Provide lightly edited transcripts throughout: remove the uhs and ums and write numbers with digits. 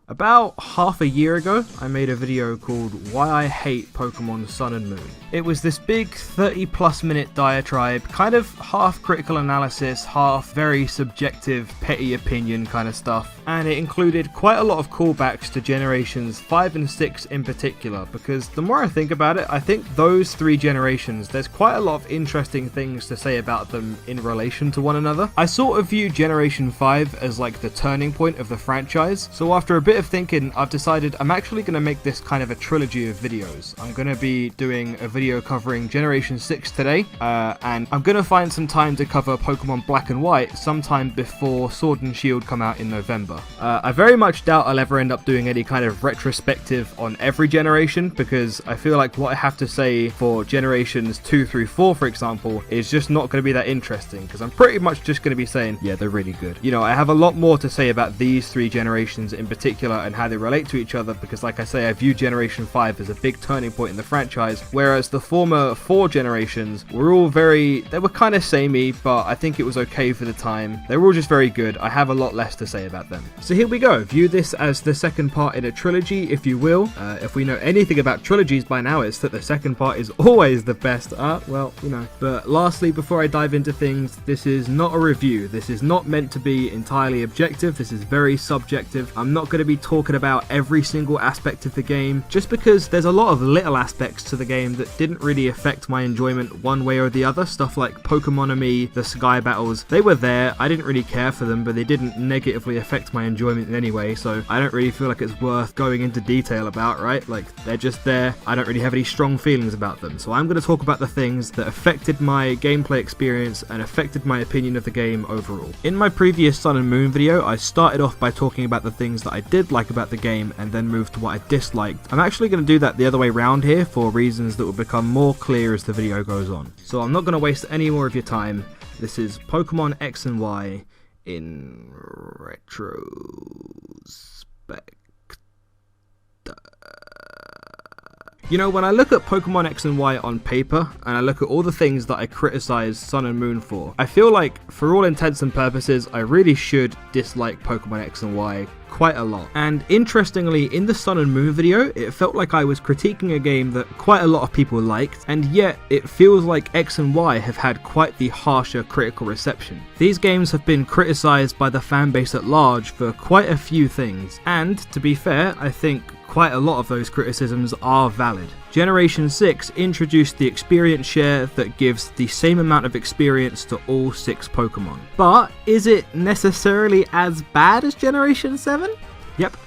About half a year ago, I made a video called Why I Hate Pokemon Sun and Moon. It was this big 30+ minute diatribe, kind of half critical analysis, half very subjective, petty opinion kind of stuff, and it included quite a lot of callbacks to generations 5 and 6 in particular, because the more I think about it, I think those 3 generations, there's quite a lot of interesting things to say about them in relation to one another. I sort of view Generation 5 as like the turning point of the franchise, so after a bit of thinking, I've decided I'm actually going to make this kind of a trilogy of videos. I'm going to be doing a video covering Generation 6 today, and I'm going to find some time to cover Pokemon Black and White sometime before Sword and Shield come out in November. I very much doubt I'll ever end up doing any kind of retrospective on every generation, because I feel like what I have to say for generations 2 through 4, for example, is just not going to be that interesting, because I'm pretty much just going to be saying, yeah, they're really good. You know, I have a lot more to say about these 3 generations in particular and how they relate to each other, because like I say, I view Generation 5 as a big turning point in the franchise, whereas the former 4 generations were all they were kind of samey, but I think it was okay for the time. They were all just very good. I have a lot less to say about them. So here we go. View this as the second part in a trilogy, if you will. If we know anything about trilogies by now, it's that the second part is always the best. Well, you know. But lastly, before I dive into things, this is not a review. This is not meant to be entirely objective. This is very subjective. I'm not going to be talking about every single aspect of the game, just because there's a lot of little aspects to the game that didn't really affect my enjoyment one way or the other. Stuff like Pokemonomy, the Sky Battles, they were there. I didn't really care for them, but they didn't negatively affect my enjoyment in any way, so I don't really feel like it's worth going into detail about, right? Like, they're just there. I don't really have any strong feelings about them, so I'm going to talk about the things that affected my gameplay experience and affected my opinion of the game overall. In my previous Sun and Moon video, I started off by talking about the things that I did like about the game and then moved to what I disliked. I'm actually going to do that the other way around here for reasons that will become more clear as the video goes on. So I'm not going to waste any more of your time. This is Pokemon X and Y in Retrospect. You know, when I look at Pokemon X and Y on paper, and I look at all the things that I criticize Sun and Moon for, I feel like, for all intents and purposes, I really should dislike Pokemon X and Y quite a lot. And interestingly, in the Sun and Moon video, it felt like I was critiquing a game that quite a lot of people liked, and yet it feels like X and Y have had quite the harsher critical reception. These games have been criticized by the fanbase at large for quite a few things, and to be fair, I think quite a lot of those criticisms are valid. Generation 6 introduced the experience share that gives the same amount of experience to all 6 Pokemon. But is it necessarily as bad as Generation 7? Yep.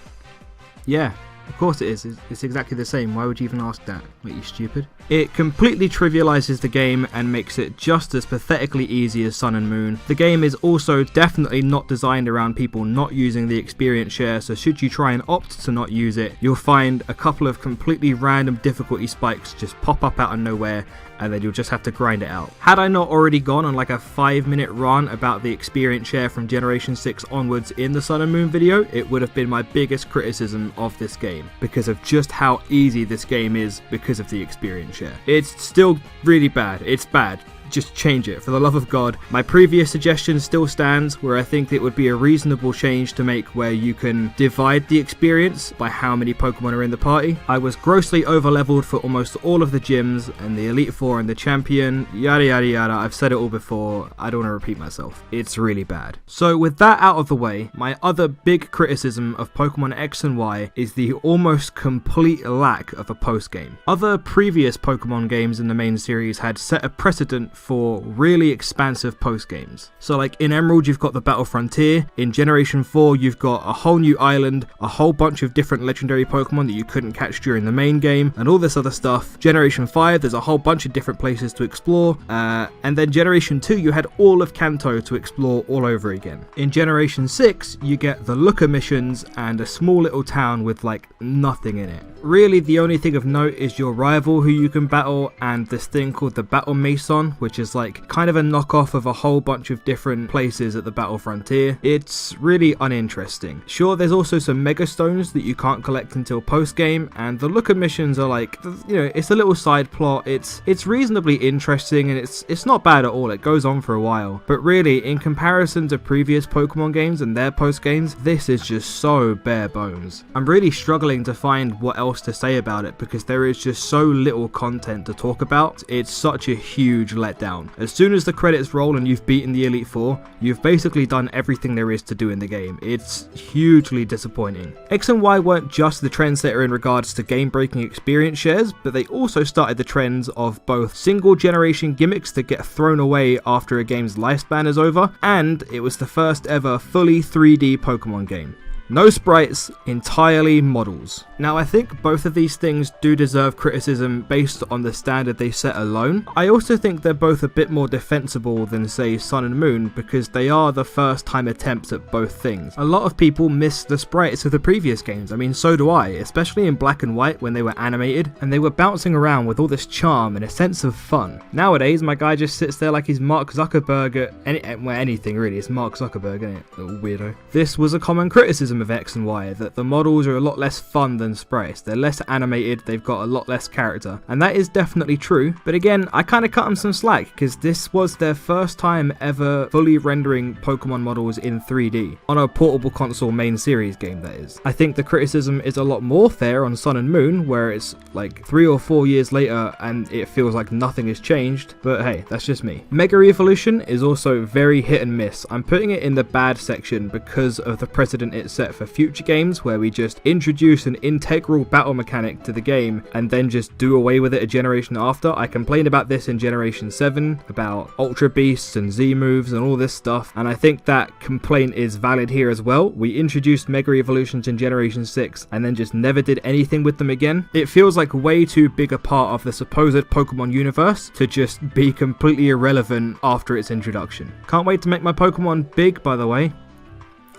Yeah, of course it is. It's exactly the same. Why would you even ask that? Are you stupid? It completely trivializes the game and makes it just as pathetically easy as Sun and Moon. The game is also definitely not designed around people not using the experience share, so should you try and opt to not use it, you'll find a couple of completely random difficulty spikes just pop up out of nowhere, and then you'll just have to grind it out. Had I not already gone on like a 5-minute run about the experience share from Generation 6 onwards in the Sun and Moon video, it would have been my biggest criticism of this game, because of just how easy this game is because of the experience share. It's still really bad. It's bad. Just change it, for the love of God. My previous suggestion still stands, where I think it would be a reasonable change to make, where you can divide the experience by how many Pokemon are in the party. I was grossly overleveled for almost all of the gyms, and the Elite Four and the Champion, yada yada yada. I've said it all before, I don't want to repeat myself. It's really bad. So with that out of the way, my other big criticism of Pokemon X and Y is the almost complete lack of a post-game. Other previous Pokemon games in the main series had set a precedent for really expansive post games. So like in Emerald you've got the Battle Frontier, in Generation 4 you've got a whole new island, a whole bunch of different legendary Pokemon that you couldn't catch during the main game, and all this other stuff. Generation 5 there's a whole bunch of different places to explore, and then Generation 2 you had all of Kanto to explore all over again. In Generation 6 you get the Looker missions and a small little town with like nothing in it. Really the only thing of note is your rival who you can battle, and this thing called the Battle Mason, which which is like kind of a knockoff of a whole bunch of different places at the battle frontier. It's really uninteresting. Sure, there's also some mega stones that you can't collect until post game, and the looker missions are like, you know, it's a little side plot. It's reasonably interesting, and it's not bad at all. It goes on for a while, but really in comparison to previous Pokemon games and their post games, this is just so bare bones. I'm really struggling to find what else to say about it because there is just so little content to talk about. It's such a huge letdown. As soon as the credits roll and you've beaten the Elite Four, you've basically done everything there is to do in the game. It's hugely disappointing. X and Y weren't just the trendsetter in regards to game-breaking experience shares, but they also started the trends of both single generation gimmicks that get thrown away after a game's lifespan is over, and it was the first ever fully 3D Pokemon game. No sprites, entirely models. Now, I think both of these things do deserve criticism based on the standard they set alone. I also think they're both a bit more defensible than, say, Sun and Moon, because they are the first time attempts at both things. A lot of people miss the sprites of the previous games. I mean, so do I, especially in Black and White when they were animated and they were bouncing around with all this charm and a sense of fun. Nowadays, my guy just sits there like he's Mark Zuckerberg at anything really. It's Mark Zuckerberg, isn't it? Little weirdo. This was a common criticism of X and Y, that the models are a lot less fun than sprites. They're less animated, they've got a lot less character, and that is definitely true. But again, I kind of cut them some slack because this was their first time ever fully rendering Pokemon models in 3D on a portable console main series game, that is. I think the criticism is a lot more fair on Sun and Moon, where it's like 3 or 4 years later and it feels like nothing has changed, but hey, that's just me. Mega Evolution is also very hit and miss. I'm putting it in the bad section because of the precedent it set for future games, where we just introduce an integral battle mechanic to the game and then just do away with it a generation after. I complained about this in Generation 7, about Ultra Beasts and Z moves and all this stuff, and I think that complaint is valid here as well. We introduced Mega Evolutions in Generation 6 and then just never did anything with them again. It feels like way too big a part of the supposed Pokemon universe to just be completely irrelevant after its introduction. Can't wait to make my Pokemon big, by the way.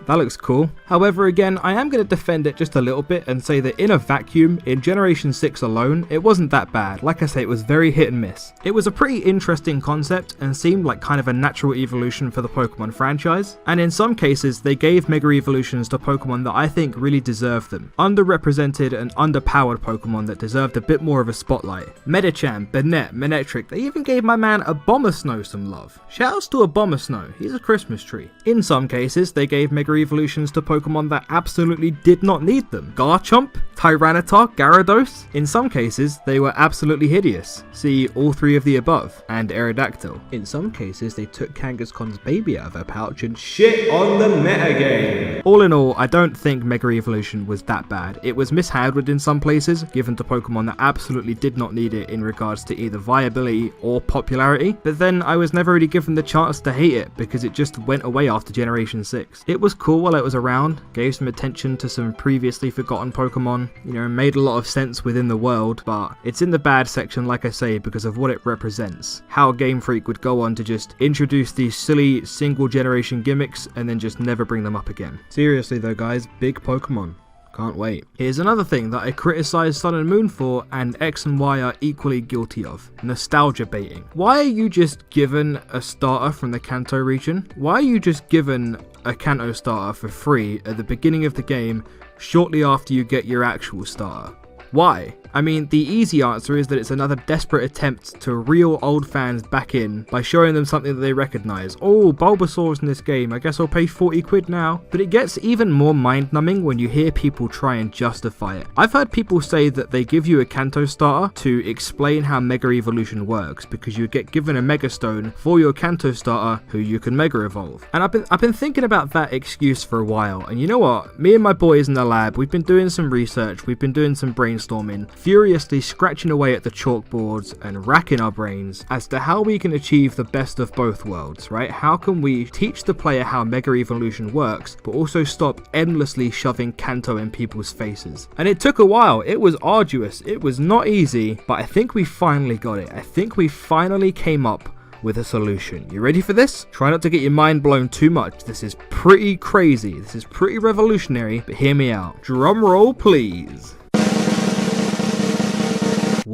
That looks cool. However, again, I am going to defend it just a little bit and say that in a vacuum, in Generation 6 alone, it wasn't that bad. Like I say, it was very hit and miss. It was a pretty interesting concept and seemed like kind of a natural evolution for the Pokemon franchise. And in some cases, they gave Mega Evolutions to Pokemon that I think really deserved them. Underrepresented and underpowered Pokemon that deserved a bit more of a spotlight. Medicham, Banette, Manectric, they even gave my man Abomasnow some love. Shoutouts to Abomasnow, he's a Christmas tree. In some cases, they gave Mega Evolutions to Pokemon that absolutely did not need them. Garchomp, Tyranitar, Gyarados. In some cases, they were absolutely hideous. See all three of the above, and Aerodactyl. In some cases, they took Kangaskhan's baby out of her pouch and shit on the metagame. All in all, I don't think Mega Evolution was that bad. It was mishandled in some places, given to Pokemon that absolutely did not need it in regards to either viability or popularity, but then I was never really given the chance to hate it because it just went away after Generation 6. It was cool while it was around, gave some attention to some previously forgotten Pokemon, you know, made a lot of sense within the world, but it's in the bad section, like I say, because of what it represents. How Game Freak would go on to just introduce these silly single generation gimmicks and then just never bring them up again. Seriously though guys, big Pokemon. Can't wait. Here's another thing that I criticized Sun and Moon for, and X and Y are equally guilty of. Nostalgia baiting. Why are you just given a starter from the Kanto region? Why are you just given a Kanto starter for free at the beginning of the game, shortly after you get your actual starter? Why? I mean, the easy answer is that it's another desperate attempt to reel old fans back in by showing them something that they recognise. Oh, Bulbasaur's in this game, I guess I'll pay 40 quid now. But it gets even more mind-numbing when you hear people try and justify it. I've heard people say that they give you a Kanto starter to explain how Mega Evolution works, because you get given a Mega Stone for your Kanto starter who you can Mega Evolve. And I've been thinking about that excuse for a while, and you know what? Me and my boys in the lab, we've been doing some research, we've been doing some brainstorming, furiously scratching away at the chalkboards and racking our brains as to how we can achieve the best of both worlds, right? How can we teach the player how Mega Evolution works, but also stop endlessly shoving Kanto in people's faces? And it took a while, it was arduous, it was not easy, but I think we finally got it. I think we finally came up with a solution. You ready for this? Try not to get your mind blown too much. This is pretty crazy, this is pretty revolutionary, but hear me out. Drum roll please.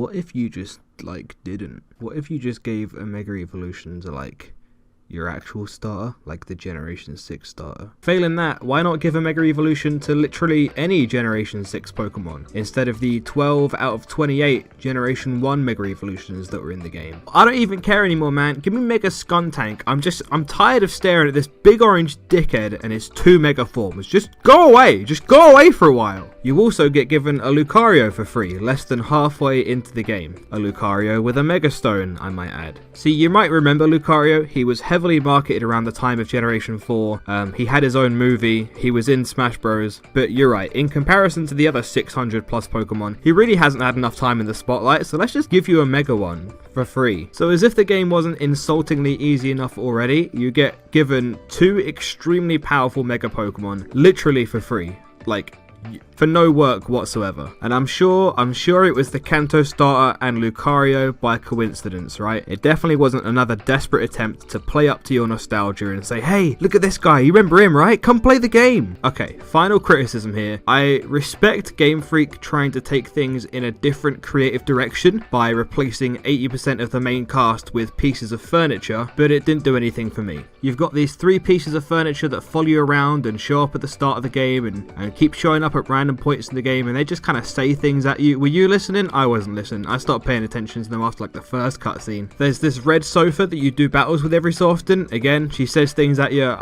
What if you just, like, didn't? What if you just gave a Mega Evolution to, like, your actual starter, like the Generation 6 starter? Failing that, why not give a Mega Evolution to literally any Generation 6 Pokemon, instead of the 12 out of 28 Generation 1 Mega Evolutions that were in the game? I don't even care anymore, man. Give me Mega Skuntank. I'm tired of staring at this big orange dickhead and his 2 Mega forms. Just go away. Just go away for a while. You also get given a Lucario for free, less than halfway into the game. A Lucario with a Mega Stone, I might add. See, you might remember Lucario. He was heavily marketed around the time of Generation 4. He had his own movie. He was in Smash Bros. But you're right, in comparison to the other 600 plus Pokemon, he really hasn't had enough time in the spotlight, so let's just give you a Mega one for free. So as if the game wasn't insultingly easy enough already, you get given 2 extremely powerful Mega Pokemon literally for free. Like, for no work whatsoever. And I'm sure it was the Kanto starter and Lucario by coincidence, right? It definitely wasn't another desperate attempt to play up to your nostalgia and say, hey, look at this guy, you remember him, right? Come play the game. Okay, final criticism here. I respect Game Freak trying to take things in a different creative direction by replacing 80% of the main cast with pieces of furniture, but it didn't do anything for me. You've got these 3 pieces of furniture that follow you around and show up at the start of the game and keep showing up at random points in the game, and they just kind of say things at you. Were you listening? I wasn't listening. I stopped paying attention to them after like the first cutscene. There's this red sofa that you do battles with every so often. Again, she says things at you.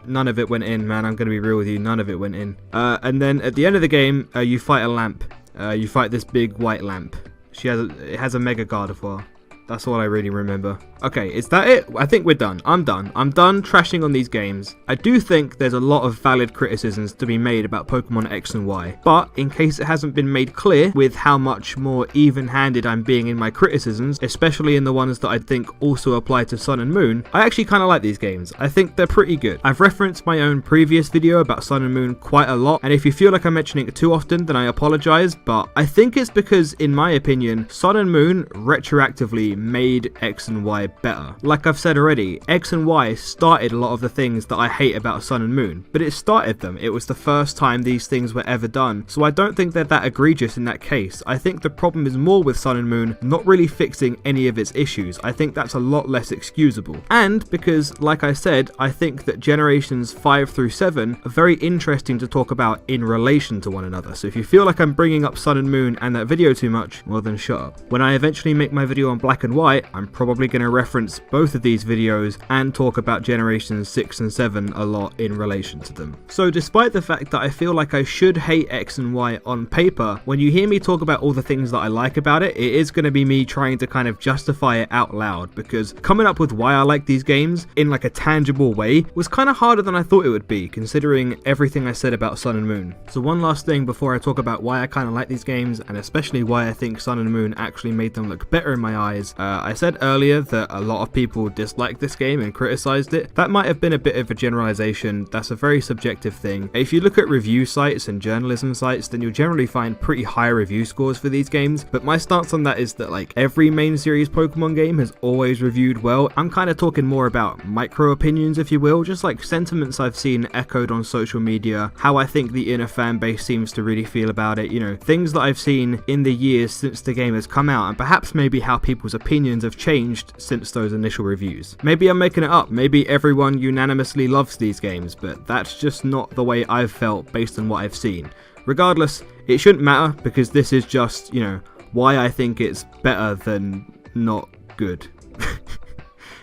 None of it went in, man. I'm gonna be real with you. None of it went in. And then at the end of the game, you fight a lamp. You fight this big white lamp. It has a Mega Gardevoir. That's all I really remember. Okay, is that it? I think we're done. I'm done trashing on these games. I do think there's a lot of valid criticisms to be made about Pokemon X and Y, but in case it hasn't been made clear with how much more even-handed I'm being in my criticisms, especially in the ones that I think also apply to Sun and Moon, I actually kind of like these games. I think they're pretty good. I've referenced my own previous video about Sun and Moon quite a lot, and if you feel like I'm mentioning it too often, then I apologize, but I think it's because, in my opinion, Sun and Moon retroactively made X and Y better. Like I've said already, X and Y started a lot of the things that I hate about Sun and Moon, but it started them. It was the first time these things were ever done, so I don't think they're that egregious in that case. I think the problem is more with Sun and Moon not really fixing any of its issues. I think that's a lot less excusable. And because, like I said, I think that generations 5 through 7 are very interesting to talk about in relation to one another. So if you feel like I'm bringing up Sun and Moon and that video too much, well then shut up. When I eventually make my video on Black and White, I'm probably going to reference both of these videos and talk about generations 6 and 7 a lot in relation to them. So despite the fact that I feel like I should hate X and Y on paper, when you hear me talk about all the things that I like about it, it is going to be me trying to kind of justify it out loud, because coming up with why I like these games in like a tangible way was kind of harder than I thought it would be, considering everything I said about Sun and Moon. So one last thing before I talk about why I kind of like these games, and especially why I think Sun and Moon actually made them look better in my eyes. I said earlier that a lot of people disliked this game and criticized it. That might have been a bit of a generalization. That's a very subjective thing. If you look at review sites and journalism sites, then you'll generally find pretty high review scores for these games, but my stance on that is that like every main series Pokemon game has always reviewed well. I'm kind of talking more about micro opinions, if you will, just like sentiments I've seen echoed on social media, how I think the inner fan base seems to really feel about it, you know, things that I've seen in the years since the game has come out, and perhaps maybe how people's opinions have changed since those initial reviews. Maybe I'm making it up, maybe everyone unanimously loves these games, but that's just not the way I've felt based on what I've seen. Regardless, it shouldn't matter, because this is just, you know, why I think it's better than not good.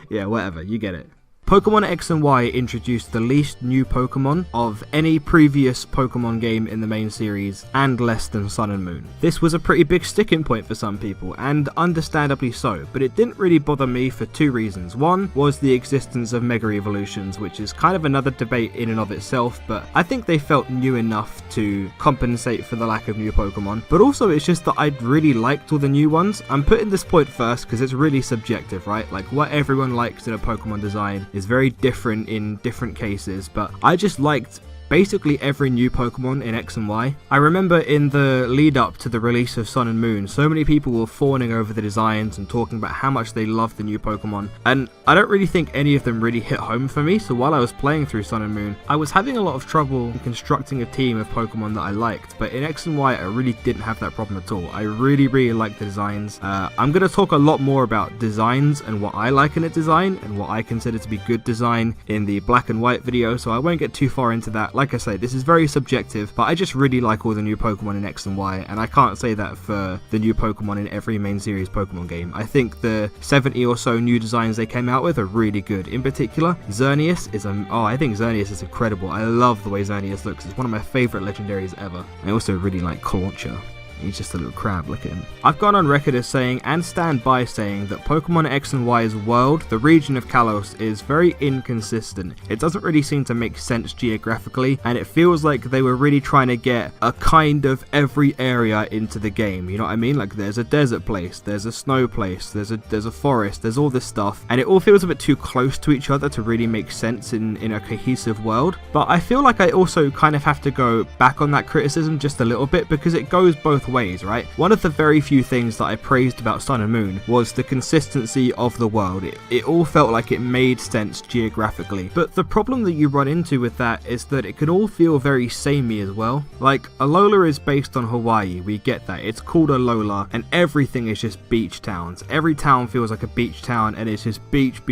Yeah, whatever, you get it. Pokemon X and Y introduced the least new Pokemon of any previous Pokemon game in the main series, and less than Sun and Moon. This was a pretty big sticking point for some people, and understandably so, but it didn't really bother me for 2 reasons. One was the existence of Mega Evolutions, which is kind of another debate in and of itself, but I think they felt new enough to compensate for the lack of new Pokemon. But also it's just that I really liked all the new ones. I'm putting this point first because it's really subjective, right? Like what everyone likes in a Pokemon design is very different in different cases, but I just liked basically every new Pokemon in X and Y. I remember in the lead up to the release of Sun and Moon, so many people were fawning over the designs and talking about how much they loved the new Pokemon, and I don't really think any of them really hit home for me. So while I was playing through Sun and Moon, I was having a lot of trouble constructing a team of Pokemon that I liked, but in X and Y I really didn't have that problem at all. I really liked the designs. I'm going to talk a lot more about designs and what I like in a design and what I consider to be good design in the black and white video, so I won't get too far into that. Like I say, this is very subjective, but I just really like all the new Pokemon in X and Y, and I can't say that for the new Pokemon in every main series Pokemon game. I think the 70 or so new designs they came out with are really good. In particular, Xerneas is I think Xerneas is incredible. I love the way Xerneas looks. It's one of my favourite legendaries ever. I also really like Clauncher. He's just a little crab, look at him. I've gone on record as saying, and stand by saying, that Pokemon X and Y's world, the region of Kalos, is very inconsistent. It doesn't really seem to make sense geographically, and it feels like they were really trying to get a kind of every area into the game, you know what I mean? Like there's a desert place, there's a snow place, there's a forest, there's all this stuff, and it all feels a bit too close to each other to really make sense in a cohesive world. But I feel like I also kind of have to go back on that criticism just a little bit, because it goes both ways, right? One of the very few things that I praised about Sun and Moon was the consistency of the world. It all felt like it made sense geographically, but the problem that you run into with that is that it can all feel very samey as well. Like Alola is based on Hawaii, we get that, it's called Alola, and everything is just beach towns. Every town feels like a beach town, and it's just beach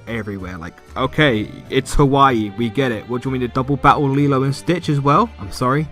everywhere. Like, okay, it's Hawaii, we get it. What do you want me to double battle Lilo and Stitch as well? I'm sorry,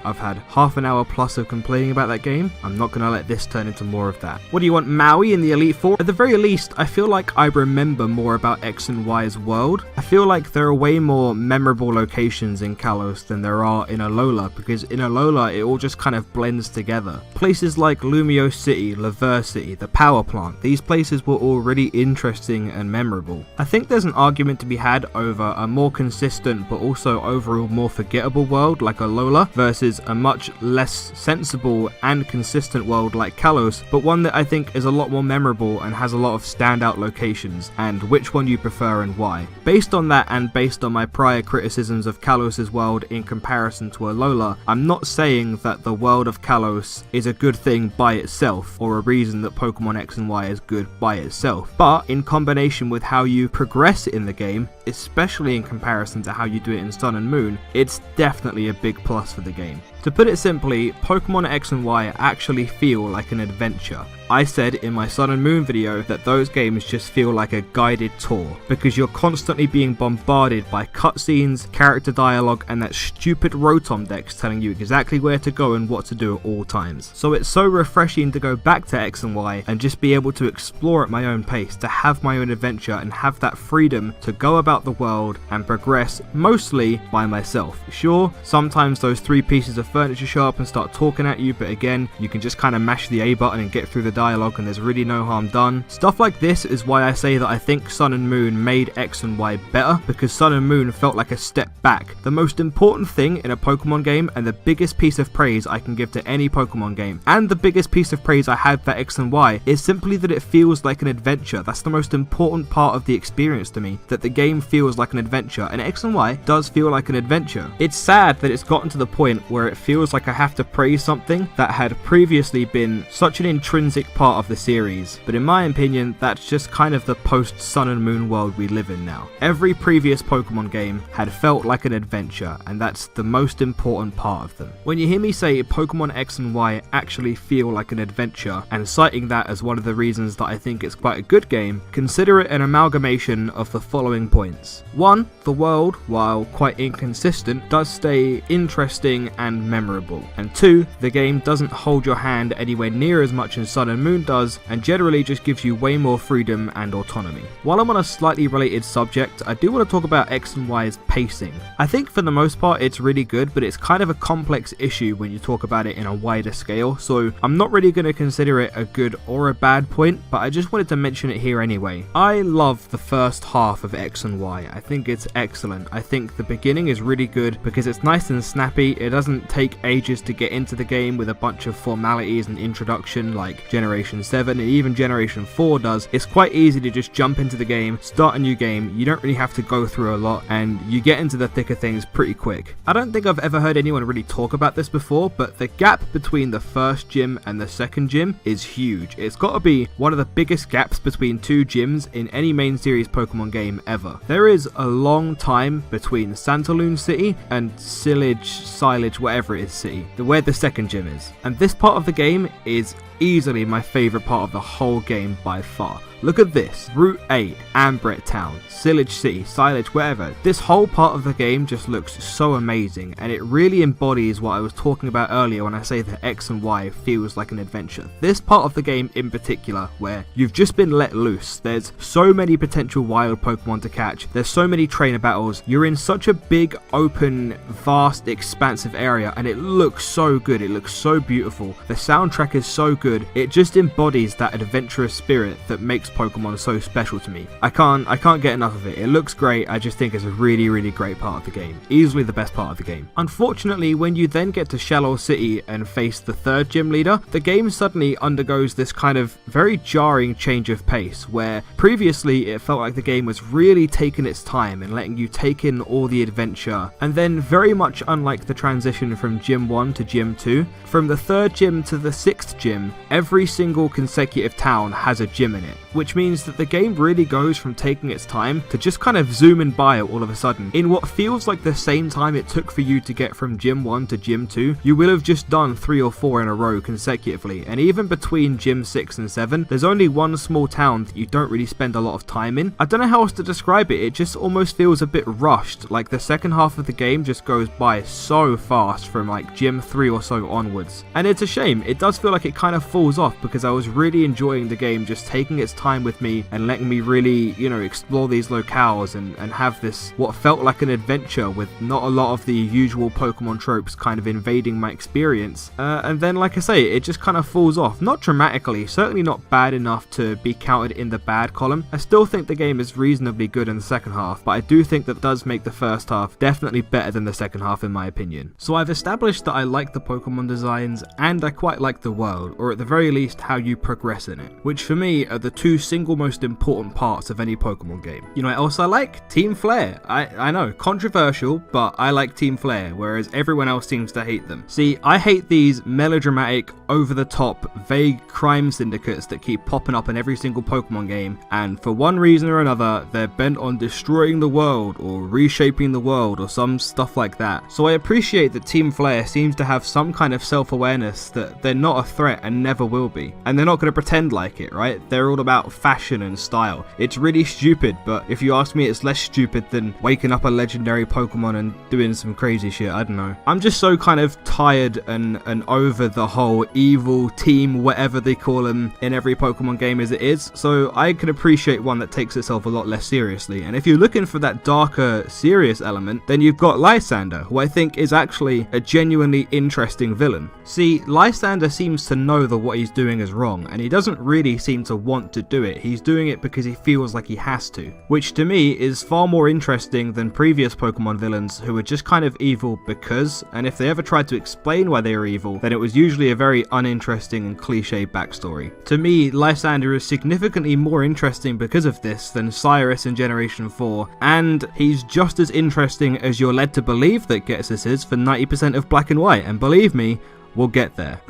I've had half an hour plus of complaining about that game. I'm not gonna let this turn into more of that. What do you want, Maui in the Elite Four? At the very least, I feel like I remember more about X and Y's world. I feel like there are way more memorable locations in Kalos than there are in Alola, because in Alola it all just kind of blends together. Places like Lumio City, Laver City, the power plant, these places were all really interesting and memorable. I think there's an argument to be had over a more consistent but also overall more forgettable world like Alola versus a much less sensible and consistent world like Kalos, but one that I think is a lot more memorable and has a lot of standout locations, and which one you prefer and why. Based on that, and based on my prior criticisms of Kalos' world in comparison to Alola, I'm not saying that the world of Kalos is a good thing by itself, or a reason that Pokemon X and Y is good by itself, but in combination with how you progress in the game, especially in comparison to how you do it in Sun and Moon, it's definitely a big plus for the game. To put it simply, Pokemon X and Y actually feel like an adventure. I said in my Sun and Moon video that those games just feel like a guided tour, because you're constantly being bombarded by cutscenes, character dialogue, and that stupid Rotom Dex telling you exactly where to go and what to do at all times. So it's so refreshing to go back to X and Y and just be able to explore at my own pace, to have my own adventure and have that freedom to go about the world and progress mostly by myself. Sure, sometimes those three pieces of furniture show up and start talking at you, but again, you can just kind of mash the A button and get through the dialogue and there's really no harm done. Stuff like this is why I say that I think Sun and Moon made X and Y better, because Sun and Moon felt like a step back. The most important thing in a Pokemon game, and the biggest piece of praise I can give to any Pokemon game, and the biggest piece of praise I have for X and Y, is simply that it feels like an adventure. That's the most important part of the experience to me, that the game feels like an adventure, and X and Y does feel like an adventure. It's sad that it's gotten to the point where it feels like I have to praise something that had previously been such an intrinsic part of the series, but in my opinion, that's just kind of the post-Sun and Moon world we live in now. Every previous Pokemon game had felt like an adventure, and that's the most important part of them. When you hear me say Pokemon X and Y actually feel like an adventure, and citing that as one of the reasons that I think it's quite a good game, consider it an amalgamation of the following points. 1. The world, while quite inconsistent, does stay interesting and memorable. And 2. The game doesn't hold your hand anywhere near as much as Sun and Moon does, and generally just gives you way more freedom and autonomy. While I'm on a slightly related subject, I do want to talk about X and Y's pacing. I think for the most part it's really good, but it's kind of a complex issue when you talk about it in a wider scale, so I'm not really going to consider it a good or a bad point, but I just wanted to mention it here anyway. I love the first half of X and Y. I think it's excellent. I think the beginning is really good because it's nice and snappy. It doesn't take ages to get into the game with a bunch of formalities and introduction like generation Generation 7 and even Generation 4 does. It's quite easy to just jump into the game, start a new game, you don't really have to go through a lot, and you get into the thick of things pretty quick. I don't think I've ever heard anyone really talk about this before, but the gap between the first gym and the second gym is huge. It's got to be one of the biggest gaps between two gyms in any main series Pokemon game ever. There is a long time between Santaloon City and Silage, whatever it is city, where the second gym is. And this part of the game is easily my favourite part of the whole game by far. Look at this, Route 8, Ambret Town, Silage City, Silage, wherever. This whole part of the game just looks so amazing, and it really embodies what I was talking about earlier when I say that X and Y feels like an adventure. This part of the game in particular, where you've just been let loose, there's so many potential wild Pokemon to catch, there's so many trainer battles, you're in such a big, open, vast, expansive area, and it looks so good, it looks so beautiful, the soundtrack is so good, it just embodies that adventurous spirit that makes Pokemon so special to me. I can't get enough of it. It looks great. I just think it's a really great part of the game. Easily the best part of the game. Unfortunately, when you then get to Shallow City and face the third gym leader, the game suddenly undergoes this kind of very jarring change of pace, where previously it felt like the game was really taking its time and letting you take in all the adventure, and then very much unlike the transition from Gym 1 to Gym 2, from the third gym to the sixth gym, every single consecutive town has a gym in it, which means that the game really goes from taking its time to just kind of zooming by it all of a sudden. In what feels like the same time it took for you to get from Gym 1 to Gym 2, you will have just done 3 or 4 in a row consecutively, and even between Gym 6 and 7, there's only one small town that you don't really spend a lot of time in. I don't know how else to describe it, it just almost feels a bit rushed, like the second half of the game just goes by so fast from like Gym 3 or so onwards. And it's a shame, it does feel like it kind of falls off because I was really enjoying the game just taking its time with me and letting me really, explore these locales and have this, what felt like an adventure with not a lot of the usual Pokemon tropes kind of invading my experience. And then, like I say, it just kind of falls off. Not dramatically, certainly not bad enough to be counted in the bad column. I still think the game is reasonably good in the second half, but I do think that does make the first half definitely better than the second half in my opinion. So I've established that I like the Pokemon designs and I quite like the world, or at the very least how you progress in it, which for me are the two single most important parts of any Pokemon game. You know what else I like? Team Flare. I know, controversial, but I like Team Flare, whereas everyone else seems to hate them. See, I hate these melodramatic, over-the-top, vague crime syndicates that keep popping up in every single Pokemon game, and for one reason or another, they're bent on destroying the world, or reshaping the world, or some stuff like that. So I appreciate that Team Flare seems to have some kind of self-awareness that they're not a threat and never will be. And they're not going to pretend like it, right? They're all about fashion and style. It's really stupid, but if you ask me, it's less stupid than waking up a legendary Pokemon and doing some crazy shit. I don't know. I'm just so kind of tired and over the whole evil team, whatever they call them in every Pokemon game as it is. So I can appreciate one that takes itself a lot less seriously. And if you're looking for that darker, serious element, then you've got Lysander, who I think is actually a genuinely interesting villain. See, Lysander seems to know that what he's doing is wrong, and he doesn't really seem to want to do it. He's doing it because he feels like he has to, which to me is far more interesting than previous Pokemon villains who were just kind of evil because, and if they ever tried to explain why they were evil, then it was usually a very uninteresting and cliche backstory. To me, Lysander is significantly more interesting because of this than Cyrus in Generation 4, and he's just as interesting as you're led to believe that Ghetsis is for 90% of Black and White, and believe me, we'll get there.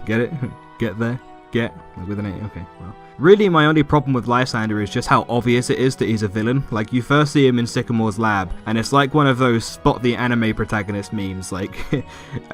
Get it? Get there? Get? With an A? Okay, well. Really, my only problem with Lysander is just how obvious it is that he's a villain. Like, you first see him in Sycamore's lab, and it's like one of those spot the anime protagonist memes, like,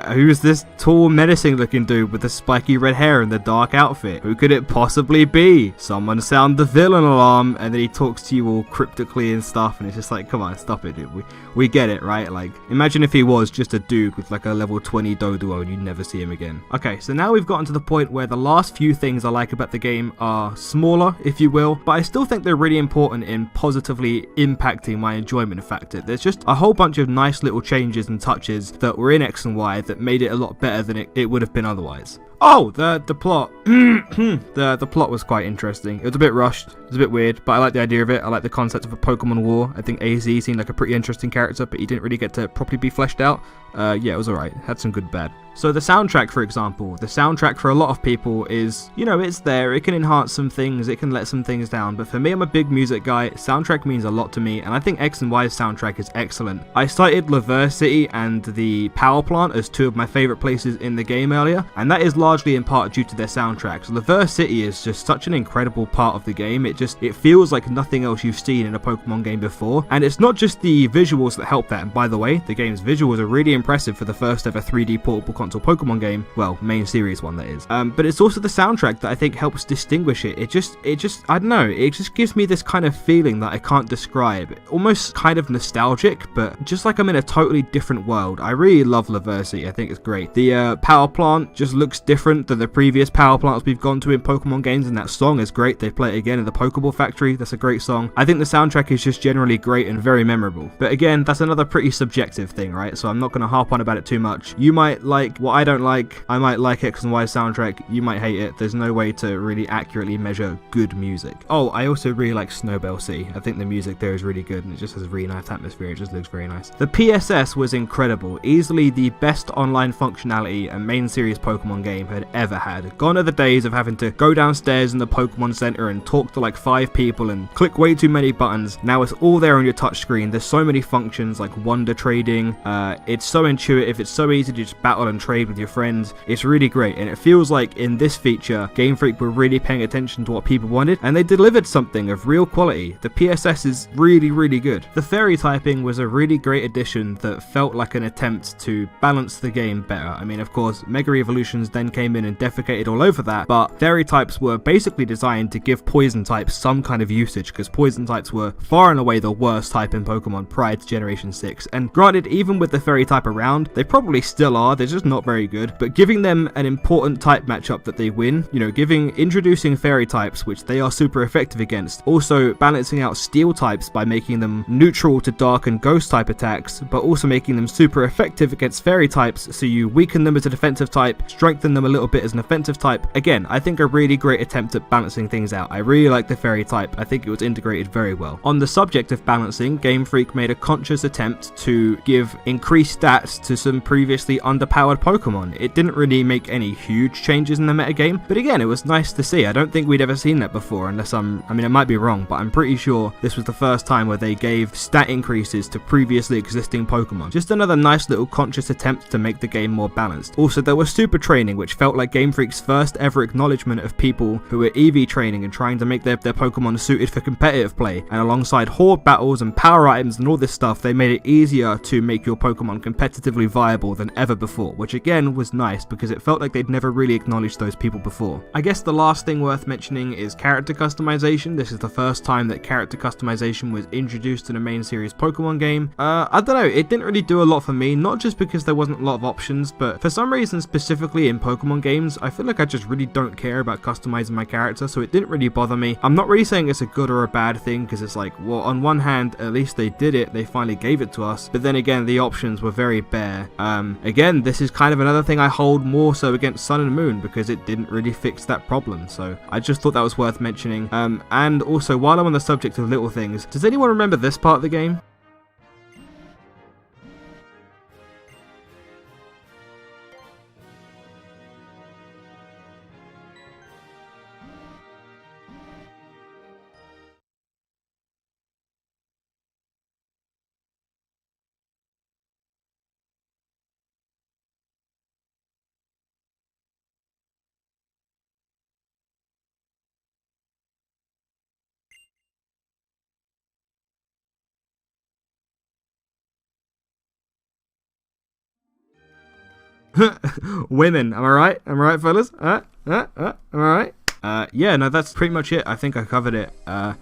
who's this tall, menacing looking dude with the spiky red hair and the dark outfit? Who could it possibly be? Someone sound the villain alarm, and then he talks to you all cryptically and stuff, and it's just like, come on, stop it, dude. We get it, right? Like, imagine if he was just a dude with like a level 20 Doduo and you'd never see him again. Okay, so now we've gotten to the point where the last few things I like about the game are smaller, if you will, but I still think they're really important in positively impacting my enjoyment factor. There's just a whole bunch of nice little changes and touches that were in X and Y that made it a lot better than it would have been otherwise. Oh, the plot. the plot was quite interesting. It was a bit rushed. It was a bit weird, but I like the idea of it. I like the concept of a Pokemon War. I think AZ seemed like a pretty interesting character, but he didn't really get to properly be fleshed out. Yeah, it was alright. Had some good bad. So the soundtrack, for example, the soundtrack for a lot of people is, you know, it's there, it can enhance some things, it can let some things down, but for me, I'm a big music guy, soundtrack means a lot to me, and I think X and Y's soundtrack is excellent. I cited Laver City and the Power Plant as two of my favourite places in the game earlier, and that is largely in part due to their soundtracks. Laver City is just such an incredible part of the game, it feels like nothing else you've seen in a Pokemon game before, and it's not just the visuals that help that, and by the way, the game's visuals are really impressive for the first ever 3D portable console Pokemon game, well, main series one that is, but it's also the soundtrack that I think helps distinguish it. It just, I don't know, it just gives me this kind of feeling that I can't describe, almost kind of nostalgic, but just like I'm in a totally different world. I really love Laver City, I think it's great. The Power Plant just looks different than the previous Power Plants we've gone to in Pokemon games, and that song is great. They play it again in the Pokeball Factory, that's a great song. I think the soundtrack is just generally great and very memorable, but again, that's another pretty subjective thing, right? So I'm not going to harp on about it too much. You might like what I don't like, I might like X and Y soundtrack, you might hate it. There's no way to really accurately measure good music. Oh, I also really like Snowbell City. I think the music there is really good and it just has a really nice atmosphere, it just looks very nice. The PSS was incredible, easily the best online functionality a main series Pokemon game had ever had. Gone are the days of having to go downstairs in the Pokemon Center and talk to like 5 people and click way too many buttons. Now it's all there on your touchscreen. There's so many functions like wonder trading, it's so intuitive, it's so easy to just battle and trade with your friends. It's really great, and it feels like in this feature Game Freak were really paying attention to what people wanted and they delivered something of real quality. The PSS is really good. The fairy typing was a really great addition that felt like an attempt to balance the game better. I mean, of course, Mega Evolutions then came in and defecated all over that, but fairy types were basically designed to give poison types some kind of usage, because poison types were far and away the worst type in Pokemon prior to Generation 6, and granted, even with the fairy type around, they probably still are, they're just not very good, but giving them an important type matchup that they win, you know, introducing fairy types, which they are super effective against, also balancing out steel types by making them neutral to dark and ghost type attacks, but also making them super effective against fairy types, so you weaken them as a defensive type, strengthen them a little bit as an offensive type. Again, I think a really great attempt at balancing things out. I really like the fairy type, I think it was integrated very well. On the subject of balancing, Game Freak made a conscious attempt to give increased stats to some previously underpowered Pokemon. It didn't really make any huge changes in the metagame, but again, it was nice to see. I don't think we'd ever seen that before, unless I mean, I might be wrong, but I'm pretty sure this was the first time where they gave stat increases to previously existing Pokemon. Just another nice little conscious attempt to make the game more balanced. Also, there was super training, which felt like Game Freak's first ever acknowledgement of people who were EV training and trying to make their Pokemon suited for competitive play, and alongside horde battles and power items and all this stuff, they made it easier to make your Pokemon competitively viable than ever before, which again was nice because it felt like they'd never really acknowledged those people before. I guess the last thing worth mentioning is character customization. This is the first time that character customization was introduced in a main series Pokemon game. I don't know, it didn't really do a lot for me, not just because there wasn't a lot of options, but for some reason specifically in Pokemon games, I feel like I just really don't care about customizing my character, so it didn't really bother me. I'm not really saying it's a good or a bad thing, because it's like, well, on one hand, at least they did it, they finally gave it to us, but then again, the options were very bare. Again, this is kind of another thing I hold more so against Sun and Moon, because it didn't really fix that problem, so I just thought that was worth mentioning. And also, while I'm on the subject of little things, does anyone remember this part of the game? Women, am I right? Am I right, fellas? Am I right? Yeah, no, that's pretty much it. I think I covered it.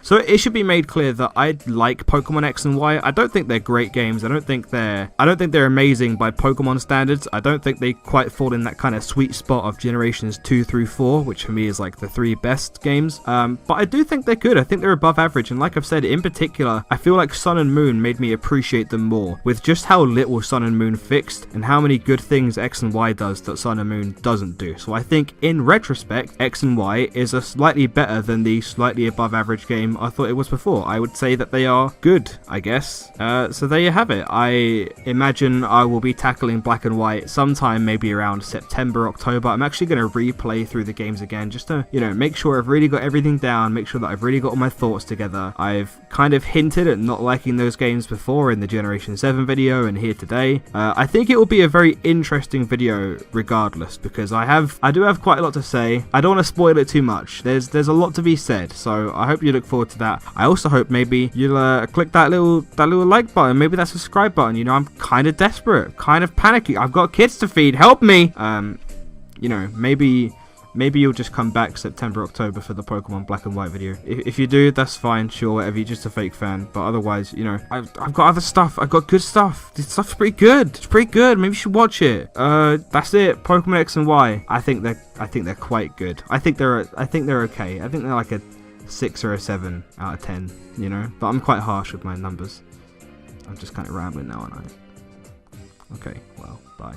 So it should be made clear that I like Pokemon X and Y. I don't think they're great games. I don't think they're amazing by Pokemon standards. I don't think they quite fall in that kind of sweet spot of generations 2 through 4, which for me is like the 3 best games. But I do think they're good. I think they're above average. And like I've said, in particular, I feel like Sun and Moon made me appreciate them more with just how little Sun and Moon fixed and how many good things X and Y does that Sun and Moon doesn't do. So I think in retrospect, X and Y White is a slightly better than the slightly above average game I thought it was before. I would say that they are good, I guess. So there you have it. I imagine I will be tackling Black and White sometime maybe around September, October. I'm actually going to replay through the games again just to, you know, make sure I've really got everything down, make sure that I've really got all my thoughts together. I've kind of hinted at not liking those games before in the Generation 7 video and here today. I think it will be a very interesting video regardless, because I do have quite a lot to say. I don't want to spoil it too much. There's a lot to be said, so I hope you look forward to that. I also hope maybe you'll click that little like button, maybe that subscribe button. You know, I'm kind of desperate, kind of panicking. I've got kids to feed. Help me. You know, maybe you'll just come back September, October for the Pokemon Black and White video. If you do, that's fine, sure, whatever, you're just a fake fan. But otherwise, you know, I've got other stuff. I've got good stuff. This stuff's pretty good. It's pretty good. Maybe you should watch it. That's it. Pokemon X and Y. I think they're quite good. I think they're okay. I think they're like a 6 or a 7 out of 10, you know? But I'm quite harsh with my numbers. I'm just kind of rambling now, aren't I? Okay, well, bye.